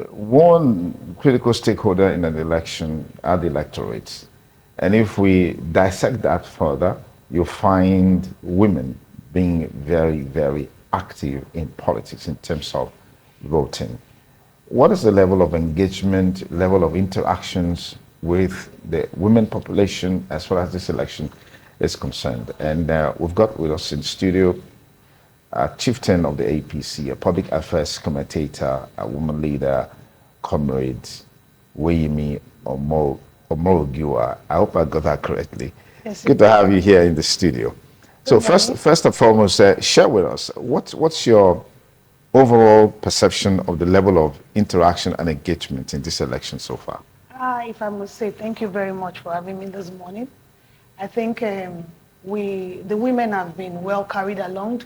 One critical stakeholder in an election are the electorates. And if we dissect that further, you find women being very, very active in politics in terms of voting. What is the level of engagement, level of interactions with the women population as far as this election is concerned? And we've got with us in the studio a chieftain of the APC, a public affairs commentator, a woman leader, comrade Wayimi Omorogua. I hope I got that correctly. Yes, Good to have you here in the studio. So first and foremost, share with us what's your overall perception of the level of interaction and engagement in this election so far? If I must say, thank you very much for having me this morning. I think the women have been well carried along.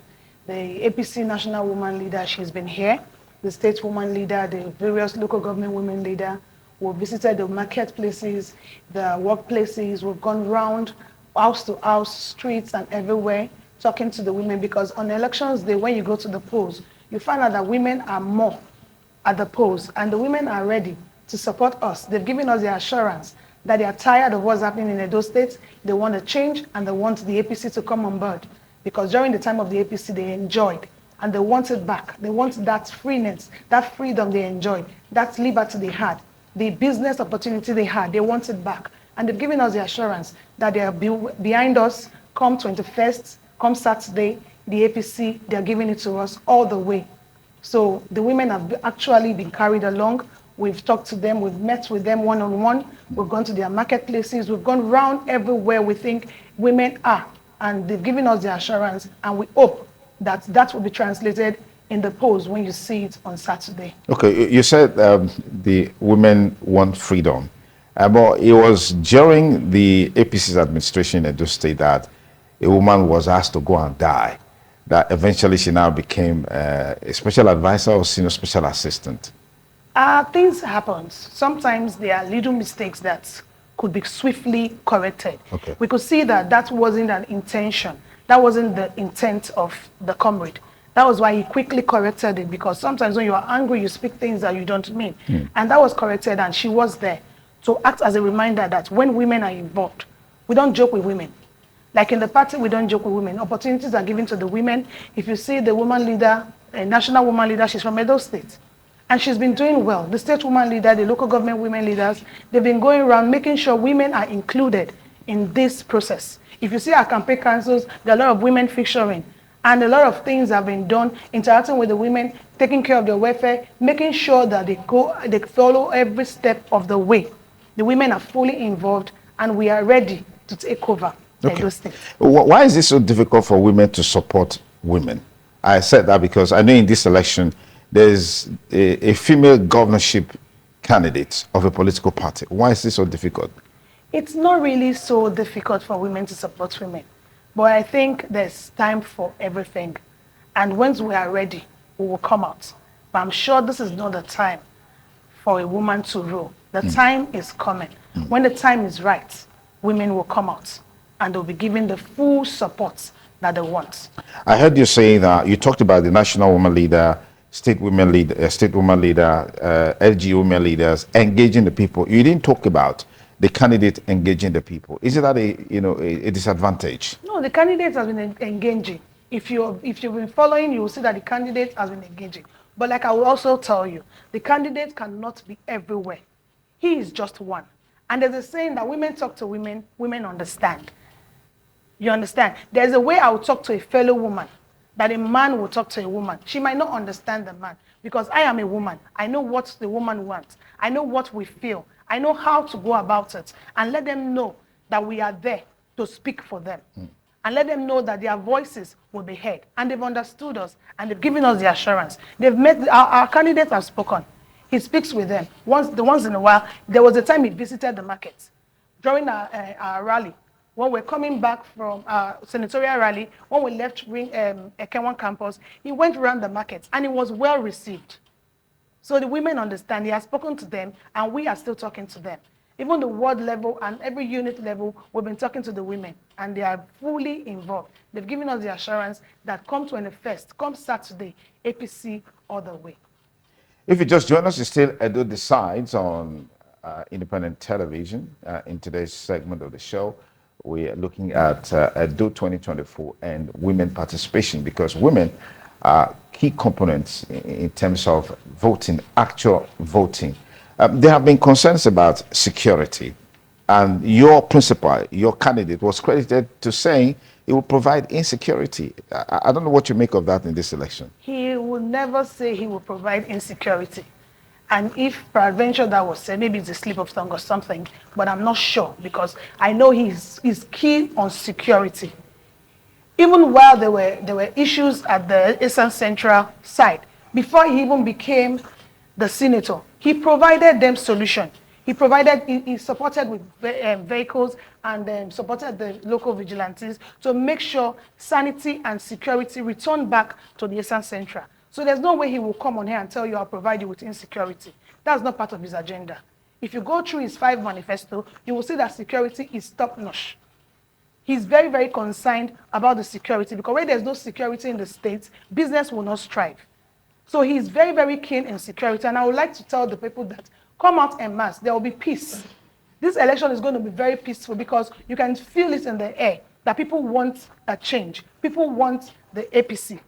The APC national woman leader, she's been here. The state woman leader, the various local government women leader. We've visited the marketplaces, the workplaces. We've gone round house to house, streets and everywhere, talking to the women, because on elections day, when you go to the polls, you find out that women are more at the polls, and the women are ready to support us. They've given us the assurance that they are tired of what's happening in Edo State. They want a change, and they want the APC to come on board, because during the time of the APC, they enjoyed, and they want it back. They want that freeness, that freedom they enjoyed, that liberty they had, the business opportunity they had. They want it back. And they've given us the assurance that they are behind us come 21st, come Saturday, the APC, they're giving it to us all the way. So the women have actually been carried along. We've talked to them, we've met with them one-on-one, we've gone to their marketplaces, we've gone round everywhere we think women are, and they've given us the assurance, and we hope that that will be translated in the polls when you see it on Saturday. Okay, you said the women want freedom. But it was during the APC's administration in Edo State that a woman was asked to go and die, that eventually she now became a special advisor or senior special assistant. Things happen. Sometimes there are little mistakes that could be swiftly corrected. Okay. We could see that that wasn't an intention. That wasn't the intent of the comrade. That was why he quickly corrected it, because sometimes when you are angry, you speak things that you don't mean. And that was corrected, and she was there to act as a reminder that when women are involved, we don't joke with women. Like in the party, we don't joke with women. Opportunities are given to the women. If you see the woman leader, a national woman leader, she's from Edo State. And she's been doing well. The state woman leader, the local government women leaders, they've been going around making sure women are included in this process. If you see our campaign councils, there are a lot of women featuring. And a lot of things have been done, interacting with the women, taking care of their welfare, making sure that they follow every step of the way. The women are fully involved, and we are ready to take over Edo State. Why is it so difficult for women to support women? I said that because I know in this election, there's a female governorship candidate of a political party. Why is this so difficult? It's not really so difficult for women to support women, but I think there's time for everything. And once we are ready, we will come out. But I'm sure this is not the time for a woman to rule. The time is coming. When the time is right, women will come out, and they'll be given the full support that they want. I heard you saying that you talked about the national woman leader, state woman leader, LG women leaders engaging the people. You didn't talk about the candidate engaging the people. Is it that a disadvantage? No, the candidate has been engaging. If you've been following, you will see that the candidate has been engaging. But like I will also tell you, the candidate cannot be everywhere. He is just one. And there's a saying that women talk to women, women understand. You understand? There's a way I will talk to a fellow woman that a man will talk to a woman. She might not understand the man, because I am a woman. I know what the woman wants. I know what we feel. I know how to go about it, and let them know that we are there to speak for them. And let them know that their voices will be heard. And they've understood us, and they've given us the assurance. They've met, our candidates have spoken. He speaks with them. Once in a while, there was a time he visited the markets. During our rally, when we're coming back from our senatorial rally, when we left Ekenwan campus, he went around the markets, and it was well received. So the women understand, he has spoken to them, and we are still talking to them. Even the ward level and every unit level, we've been talking to the women, and they are fully involved. They've given us the assurance that come 21st, come Saturday, APC all the way. If you just join us, it's still Edo Decides on independent television. In today's segment of the show, we are looking at Edo 2024 and women participation, because women are key components in terms of voting, actual voting. There have been concerns about security, and your principal, your candidate, was credited to saying it will provide insecurity. I don't know what you make of that in this election. He would never say he will provide insecurity. And if peradventure that was said, maybe it's a slip of tongue or something, but I'm not sure, because I know he's keen on security. Even while there were issues at the Eastern Central side, before he even became the senator, he provided them solution. He supported with vehicles and supported the local vigilantes to make sure sanity and security return back to the Eastern Central. So there's no way he will come on here and tell you, I'll provide you with insecurity. That's not part of his agenda. If you go through his 5 manifesto, you will see that security is top-notch. He's very, very concerned about the security, because where there's no security in the states, business will not strive. So he's very, very keen in security, and I would like to tell the people that come out en masse, there will be peace. This election is going to be very peaceful, because you can feel it in the air that people want a change. People want the APC.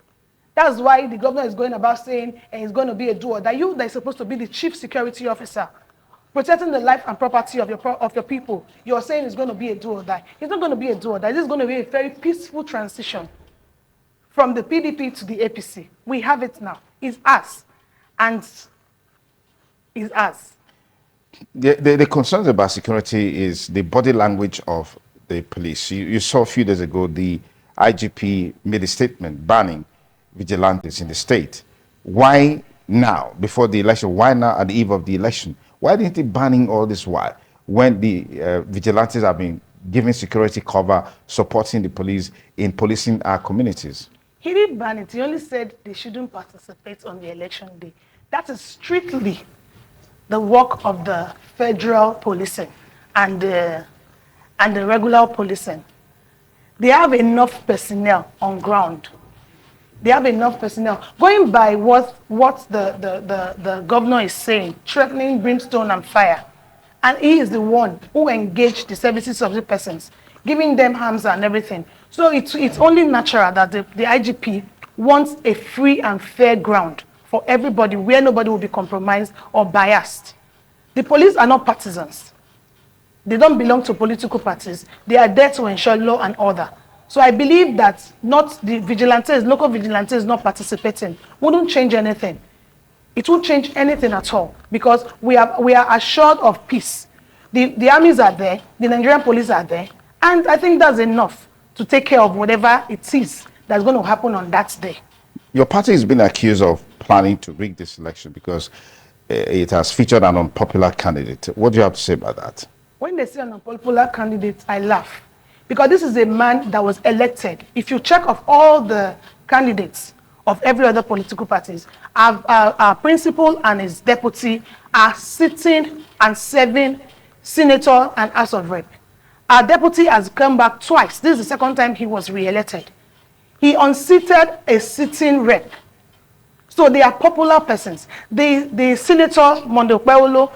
That's why the governor is going about saying he's going to be a do-or. That you that is supposed to be the chief security officer, protecting the life and property of your people, you're saying it's going to be a do-or-die. It's not going to be a do-or-die. This is going to be a very peaceful transition from the PDP to the APC. We have it now. It's us. And it's us. The concerns about security is the body language of the police. You saw a few days ago the IGP made a statement banning vigilantes in the state. Why now, before the election? Why now at the eve of the election? Why didn't he banning all this while, when the vigilantes have been giving security cover, supporting the police in policing our communities? He didn't ban it. He only said they shouldn't participate on the election day. That is strictly the work of the federal policing and the regular policing. They have enough personnel on ground. They have enough personnel. Going by what the governor is saying, threatening brimstone and fire, and he is the one who engaged the services of the persons, giving them arms and everything. So it's only natural that the IGP wants a free and fair ground for everybody, where nobody will be compromised or biased. The police are not partisans. They don't belong to political parties. They are there to ensure law and order. So I believe that not the vigilantes, local vigilantes not participating wouldn't change anything. It won't change anything at all, because we are assured of peace. The armies are there, the Nigerian police are there, and I think that's enough to take care of whatever it is that's going to happen on that day. Your party has been accused of planning to rig this election because it has featured an unpopular candidate. What do you have to say about that? When they say an unpopular candidate, I laugh. Because this is a man that was elected. If you check of all the candidates of every other political parties, our principal and his deputy are sitting and serving senator and House of Rep. Our deputy has come back twice. This is the second time he was re-elected. He unseated a sitting rep. So they are popular persons. The senator, Mondokweolo,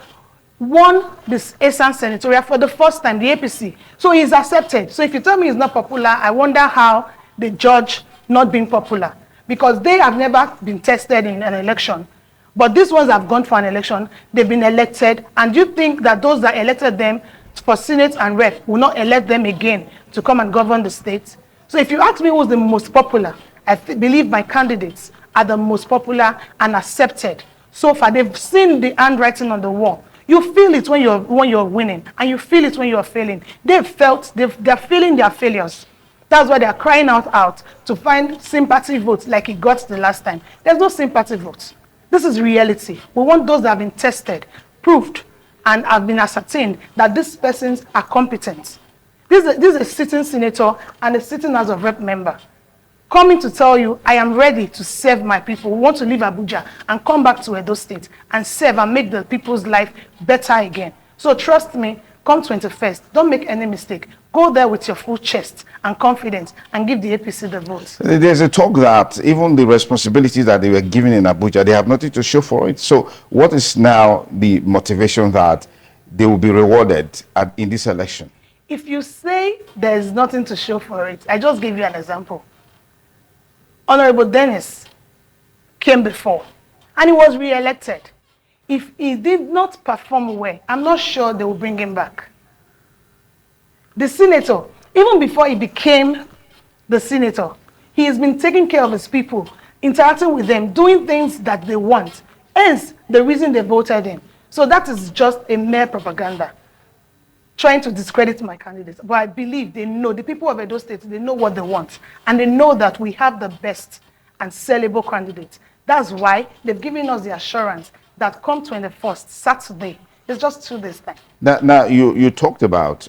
won this Eastern Senatorial for the first time, the APC. So he's accepted. So if you tell me he's not popular, I wonder how they judge not being popular. Because they have never been tested in an election. But these ones have gone for an election, they've been elected, and you think that those that elected them for Senate and Rep will not elect them again to come and govern the state? So if you ask me who's the most popular, I believe my candidates are the most popular and accepted. So far, they've seen the handwriting on the wall. You feel it when you're winning, and you feel it when you're failing. They're feeling their failures. That's why they're crying out to find sympathy votes like he got the last time. There's no sympathy votes. This is reality. We want those that have been tested, proved, and have been ascertained that these persons are competent. This is a sitting senator and a sitting House of Rep member coming to tell you, I am ready to serve my people. We want to leave Abuja and come back to Edo State and serve and make the people's life better again. So trust me, come 21st, don't make any mistake. Go there with your full chest and confidence and give the APC the vote. There's a talk that even the responsibilities that they were given in Abuja, they have nothing to show for it. So what is now the motivation that they will be rewarded in this election? If you say there's nothing to show for it, I just gave you an example. Honorable Dennis came before and he was re-elected. If he did not perform well, I'm not sure they will bring him back. The senator, even before he became the senator, he has been taking care of his people, interacting with them, doing things that they want. Hence, the reason they voted him. So that is just a mere propaganda, trying to discredit my candidates. But I believe they know, the people of Edo State, they know what they want. And they know that we have the best and sellable candidates. That's why they've given us the assurance that come 21st, Saturday, it's just 2 days time. Now you talked about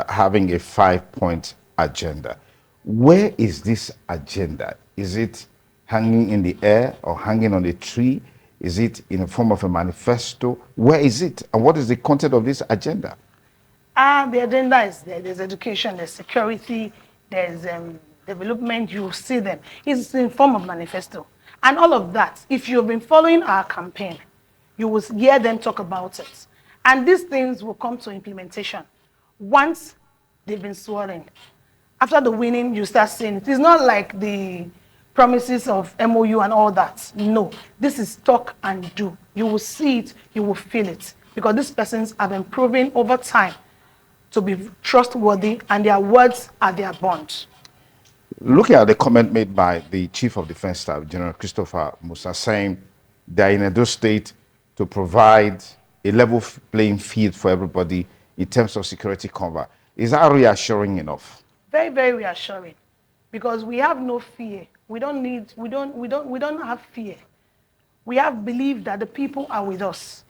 having a 5-point agenda. Where is this agenda? Is it hanging in the air or hanging on a tree? Is it in the form of a manifesto? Where is it? And what is the content of this agenda? The agenda is there. There's education, there's security, there's development. You see them. It's in form of manifesto. And all of that, if you've been following our campaign, you will hear them talk about it. And these things will come to implementation once they've been sworn in. After the winning, you start seeing it. It's not like the promises of MOU and all that. No, this is talk and do. You will see it, you will feel it. Because these persons have been proven over time to be trustworthy, and their words are their bond. Looking at the comment made by the Chief of Defense Staff, General Christopher Musa, saying they're in Edo State to provide a level playing field for everybody in terms of security cover. Is that reassuring enough? Very, very reassuring, because we have no fear. We don't have fear. We have belief that the people are with us.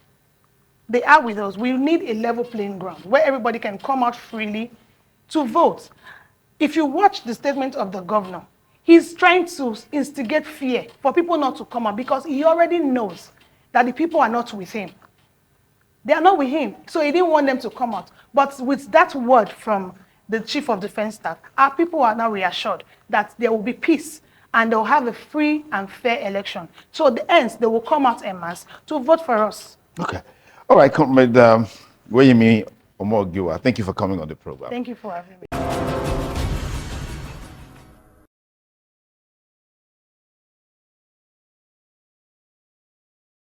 They are with us. We need a level playing ground where everybody can come out freely to vote. If you watch the statement of the governor, he's trying to instigate fear for people not to come out, because he already knows that the people are not with him. They are not with him, so he didn't want them to come out. But with that word from the Chief of Defense Staff, our people are now reassured that there will be peace and they'll have a free and fair election. So the ends, they will come out en masse to vote for us. Okay. All right, Comrade Weyemi Omogiwa, thank you for coming on the program. Thank you for having me.